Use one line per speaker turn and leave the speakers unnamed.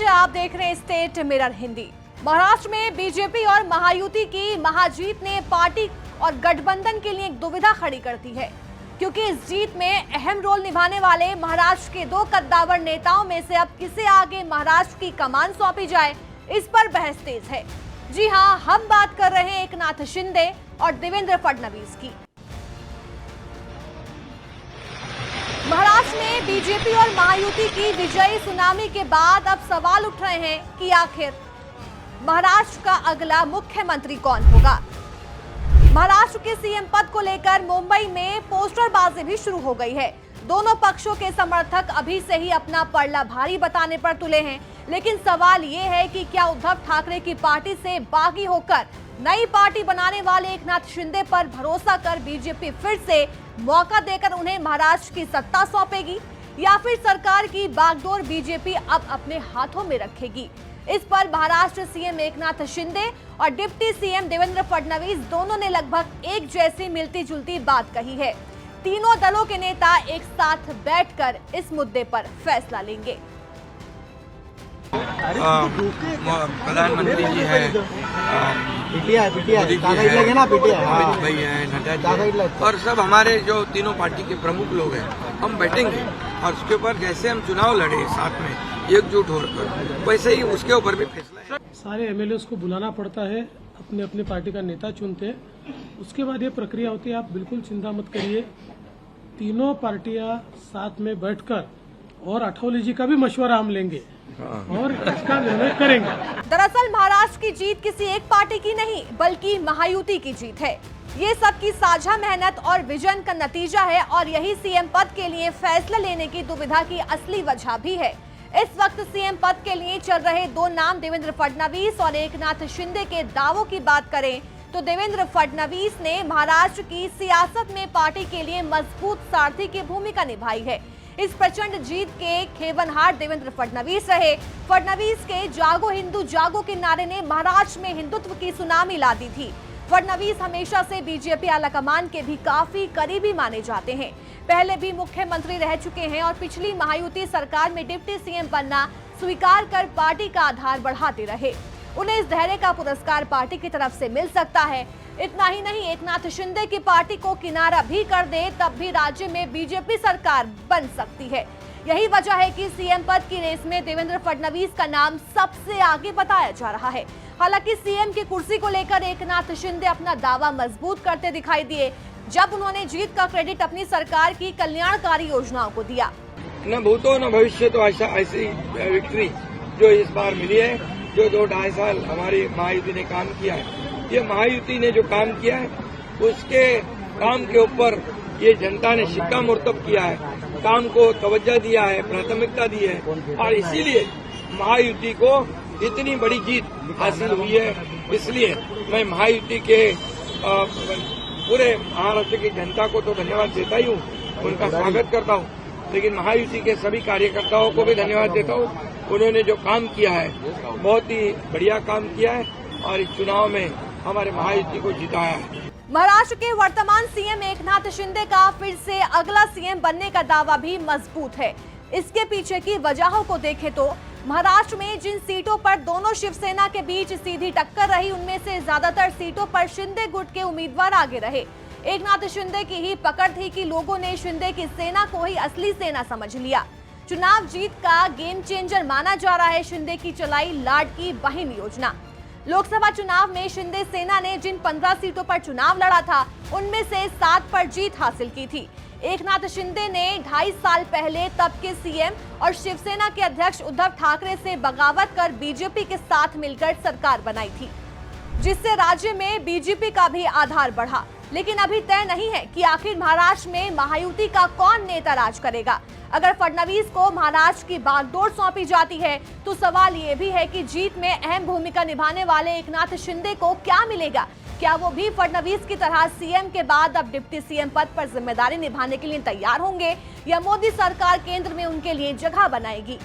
नमस्ते, आप देख रहे हैं स्टेट मिरर हिंदी। महाराष्ट्र में बीजेपी और महायुति की महाजीत ने पार्टी और गठबंधन के लिए एक दुविधा खड़ी कर दी है, क्योंकि इस जीत में अहम रोल निभाने वाले महाराष्ट्र के दो कद्दावर नेताओं में से अब किसे आगे महाराष्ट्र की कमान सौंपी जाए, इस पर बहस तेज है। जी हां, हम बात कर रहे हैं एकनाथ शिंदे और देवेंद्र फडणवीस की। महाराष्ट्र में बीजेपी और महायुति की विजयी सुनामी के बाद अब सवाल उठ रहे हैं कि आखिर महाराष्ट्र का अगला मुख्यमंत्री कौन होगा। महाराष्ट्र के सीएम पद को लेकर मुंबई में पोस्टरबाजी भी शुरू हो गई है। दोनों पक्षों के समर्थक अभी से ही अपना पल्ला भारी बताने पर तुले हैं, लेकिन सवाल ये है कि क्या उद्धव ठाकरे की पार्टी से बागी होकर नई पार्टी बनाने वाले एकनाथ शिंदे पर भरोसा कर बीजेपी फिर से मौका देकर उन्हें महाराष्ट्र की सत्ता सौंपेगी, या फिर सरकार की बागडोर बीजेपी अब अपने हाथों में रखेगी। इस पर महाराष्ट्र सीएम एकनाथ शिंदे और डिप्टी सीएम देवेंद्र फडणवीस दोनों ने लगभग एक जैसी मिलती जुलती बात कही है। तीनों दलों के नेता एक साथ बैठकर इस मुद्दे पर फैसला लेंगे।
प्रधानमंत्री जी है, मोदी भाई है, नड्डा जी है, और सब हमारे जो तीनों पार्टी के प्रमुख लोग हैं, हम बैठेंगे और उसके ऊपर जैसे हम चुनाव लड़े साथ में एकजुट होकर, वैसे ही उसके ऊपर भी फैसला है।
सारे एमएलए को बुलाना पड़ता है, अपने अपने पार्टी का नेता चुनते हैं, उसके बाद ये प्रक्रिया होती है। आप बिल्कुल चिंता मत करिए, तीनों पार्टियां साथ में बैठकर और अठौली जी का भी मशवरा हम लेंगे और इसका निर्णय करेंगे।
दरअसल महाराष्ट्र की जीत किसी एक पार्टी की नहीं, बल्कि महायुति की जीत है। ये सबकी साझा मेहनत और विजन का नतीजा है, और यही सीएम पद के लिए फैसला लेने की दुविधा की असली वजह भी है। इस वक्त सीएम पद के लिए चल रहे दो नाम देवेंद्र फडणवीस और एकनाथ शिंदे के दावों की बात करें तो देवेंद्र फडणवीस ने महाराष्ट्र की सियासत में पार्टी के लिए मजबूत सारथी की भूमिका निभाई है। इस प्रचंड जीत के खेवनहार देवेंद्र फडणवीस रहे। फडणवीस के जागो हिंदू जागो के नारे ने महाराष्ट्र में हिंदुत्व की सुनामी ला दी थी। फडणवीस हमेशा से बीजेपी आलाकमान के भी काफी करीबी माने जाते हैं। पहले भी मुख्यमंत्री रह चुके हैं और पिछली महायुति सरकार में डिप्टी सीएम बनना स्वीकार कर पार्टी का आधार बढ़ाते रहे। उन्हें इस धैर्य का पुरस्कार पार्टी की तरफ से मिल सकता है। इतना ही नहीं, एकनाथ शिंदे की पार्टी को किनारा भी कर दे तब भी राज्य में बीजेपी सरकार बन सकती है। यही वजह है कि सीएम पद की रेस में देवेंद्र फडणवीस का नाम सबसे आगे बताया जा रहा है। हालांकि सीएम की कुर्सी को लेकर एकनाथ शिंदे अपना दावा मजबूत करते दिखाई दिए, जब उन्होंने जीत का क्रेडिट अपनी सरकार की कल्याणकारी योजनाओं को दिया।
न भूतो न भविष्य तो ऐसी विक्ट्री जो इस बार मिली है, जो 2-2.5 साल हमारी महायुति ने काम किया है, ये महायुति ने जो काम किया है उसके काम के ऊपर ये जनता ने शिक्कामोर्तब किया है, काम को तवज्जो दिया है, प्राथमिकता दी है, और इसीलिए महायुति को इतनी बड़ी जीत हासिल हुई है। इसलिए मैं महायुति के पूरे महाराष्ट्र की जनता को तो धन्यवाद देता ही हूँ, उनका स्वागत करता हूँ, लेकिन महायुति के सभी कार्यकर्ताओं को भी धन्यवाद देता हूँ। उन्होंने जो काम किया है बहुत ही बढ़िया काम किया है और इस चुनाव में हमारे महायुति को जिताया है।
महाराष्ट्र के वर्तमान सीएम एकनाथ शिंदे का फिर से अगला सीएम बनने का दावा भी मजबूत है। इसके पीछे की वजहों को देखें तो महाराष्ट्र में जिन सीटों पर दोनों शिवसेना के बीच सीधी टक्कर रही, उनमें से ज्यादातर सीटों पर शिंदे गुट के उम्मीदवार आगे रहे। एकनाथ शिंदे की ही पकड़ थी कि लोगों ने शिंदे की सेना को ही असली सेना समझ लिया। चुनाव जीत का गेम चेंजर माना जा रहा है शिंदे की चलाई लाडकी बहन योजना। लोकसभा चुनाव में शिंदे सेना ने जिन 15 सीटों पर चुनाव लड़ा था, उनमें से 7 पर जीत हासिल की थी। एकनाथ शिंदे ने 2.5 साल पहले तब के सीएम और शिवसेना के अध्यक्ष उद्धव ठाकरे से बगावत कर बीजेपी के साथ मिलकर सरकार बनाई थी, जिससे राज्य में बीजेपी का भी आधार बढ़ा। लेकिन अभी तय नहीं है कि आखिर महाराष्ट्र में महायुति का कौन नेता राज करेगा। अगर फडणवीस को महाराष्ट्र की बागडोर सौंपी जाती है तो सवाल ये भी है कि जीत में अहम भूमिका निभाने वाले एकनाथ शिंदे को क्या मिलेगा। क्या वो भी फडणवीस की तरह सीएम के बाद अब डिप्टी सीएम पद पर जिम्मेदारी निभाने के लिए तैयार होंगे, या मोदी सरकार केंद्र में उनके लिए जगह बनाएगी।